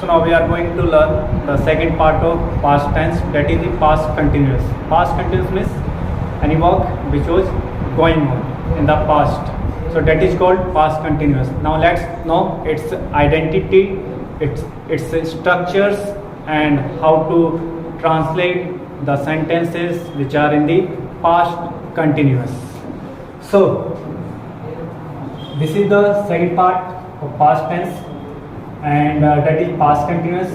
So now we are going to learn the second part of past tense, that is the past continuous. Past continuous means any work which was going on in the past. So that is called past continuous. Now let's know its identity, its structures, and how to translate the sentences which are in the past continuous. So this is the second part of past tense, and that is past continuous,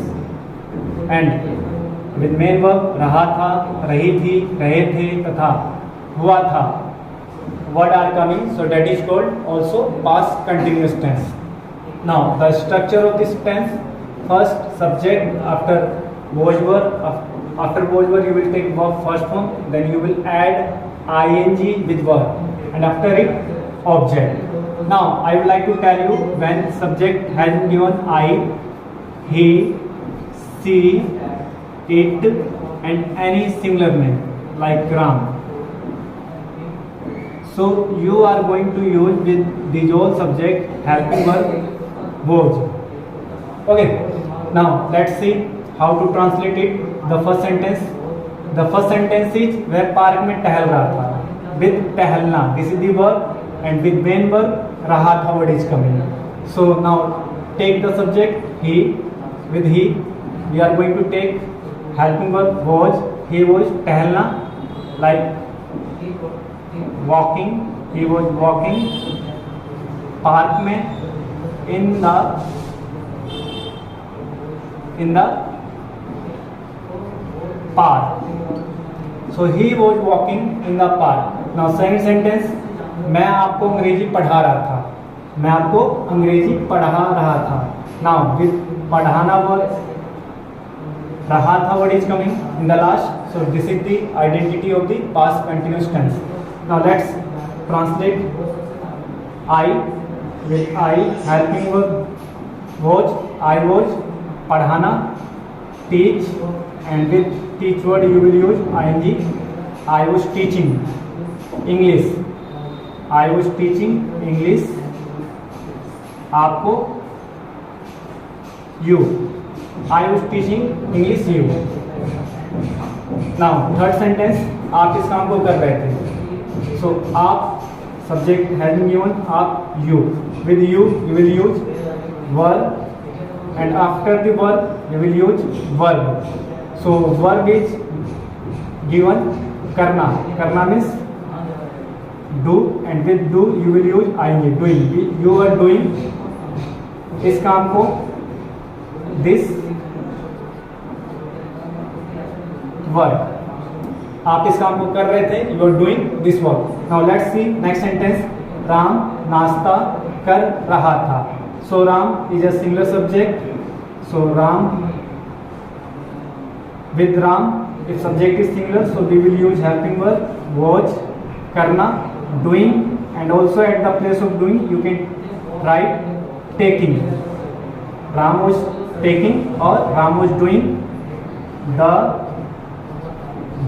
and with main verb रहा था, रही थी, रहे थे तथा हुआ था, word are coming, so that is called also past continuous tense. Now the structure of this tense: first subject, after was verb, after was verb you will take verb first form, then you will add ing with verb, and after it object. Now I would like to tell you, when subject has been given I, he, she, it, and any similar name like Ram, so you are going to use with these all subject helping verb was. Okay, now let's see how to translate it. The first sentence is वह park में टहल रहा था. With टहलना, this is the verb, and with main verb रहा था word is coming. So now take the subject he. With he we are going to take helping verb was. He was टहलना, like walking, he was walking. Park में, in the park. So he was walking in the park. Now second sentence, मैं आपको अंग्रेजी पढ़ा रहा था. मैं आपको अंग्रेजी पढ़ा रहा था. Now with पढ़ाना वर्ब, रहा था word is coming in the last. So this is the identity of the past continuous tense. Now let's translate. I, with I helping verb was, I was, पढ़ाना, teach, and with teach word you will use ing. I was teaching English. I was teaching English. आपको you. I was teaching English you. Now third sentence, आप इस काम को कर रहे थे. So आप subject has been given, आप you. With you will use verb, and after the verb you will use verb. So verb is given करना. करना means do, and with do you will use ing, doing. You are doing इस काम को, this work. आप इस काम को कर रहे थे, you are doing this work. Now let's see next sentence. Ram नाश्ता कर रहा था. So Ram is a singular subject. So Ram, with Ram, if subject is singular, so we will use helping verb was, करना, doing, and also at the place of doing you can write taking. Ram was taking, or Ram was doing the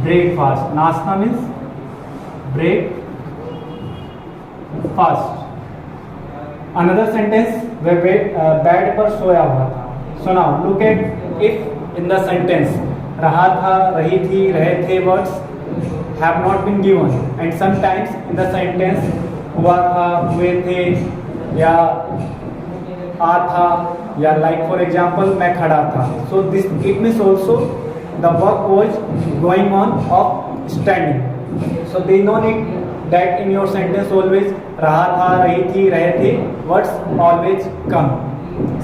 breakfast. नाश्ता means break fast. Another sentence where bed पर सोया हुआ था. So now look at if in the sentence रहा था, रही थी, रहे थे words have not been given, and sometimes in the sentence हुआ था, हुए थे, या आ था, या like for example मैं खड़ा था. So this it means also the work was going on of standing. So there is no need that in your sentence always रहा था, रही थी, रहे थे words always come.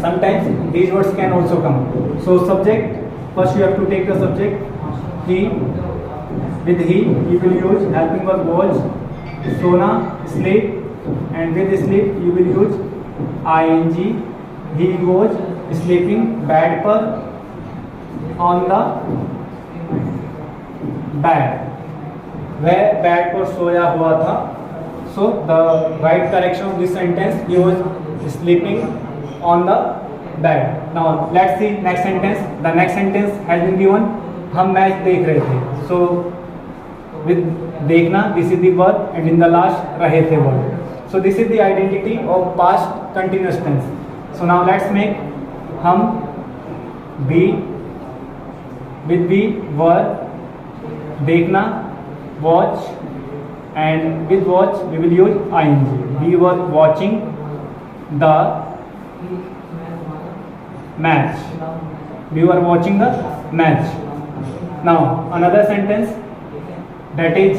Sometimes these words can also come. So subject, first you have to take the subject he. With he you will use helping verb was. सोना, sleep, and with sleep you will use ing. He was sleeping bed पर, on the bed, वह bed पर सोया हुआ था. So the right correction of this sentence, he was sleeping on the bed. Now let's see next sentence. The next sentence has been given, हम match देख रहे थे. So with देखना, this is the verb, and in the last रहे थे verb. So this is the identity of past continuous tense. So now let's make हम B, with B वर, देखना, watch, and with watch we will use ing. We were watching the match. We were watching the match. Now another sentence, that is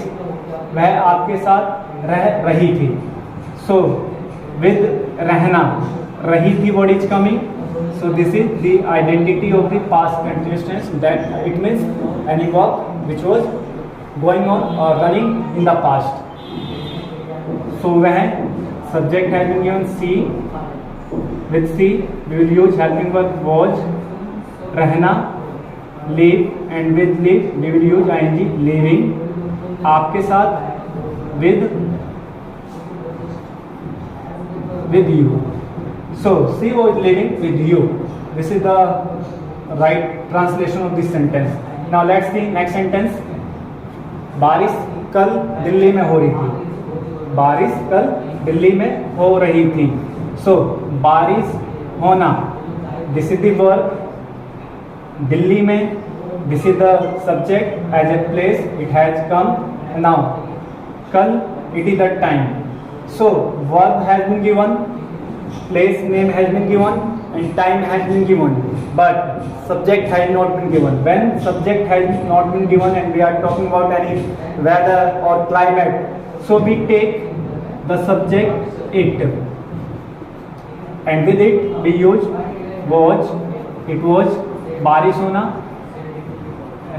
वह आपके साथ रह रही थी. So with रहना, रही थी word is coming. So this is the identity of the past continuous tense, that it means any work which was going on or running in the past. So वह subject has been given C. With C we will use helping verb was, रहना, live, and with live we will use ing, living. आपके साथ with you. So she was living with you. This is the right translation of this sentence. Now let's see next sentence. बारिश कल दिल्ली में हो रही थी. बारिश कल दिल्ली में हो रही थी. So बारिश होना, this is the verb. Delhi में, this is the subject as a place, it has come. Now कल, it is the time. So verb has been given, place name has been given, and time has been given, but subject has not been given. When subject has not been given and we are talking about any weather or climate, so we take the subject it, and with it we use was, it was, बारिश होना,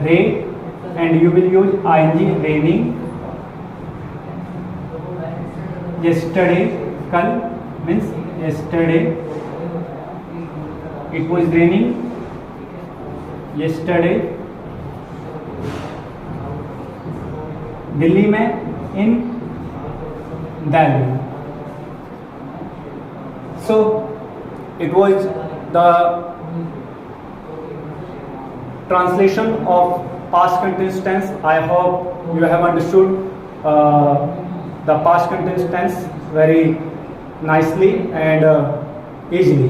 rain, and you will use ing, raining. Yesterday, कल means yesterday, it was raining yesterday. Delhi में, in Delhi. So it was the translation of past continuous tense. I hope you have understood the past continuous tense very nicely and easily.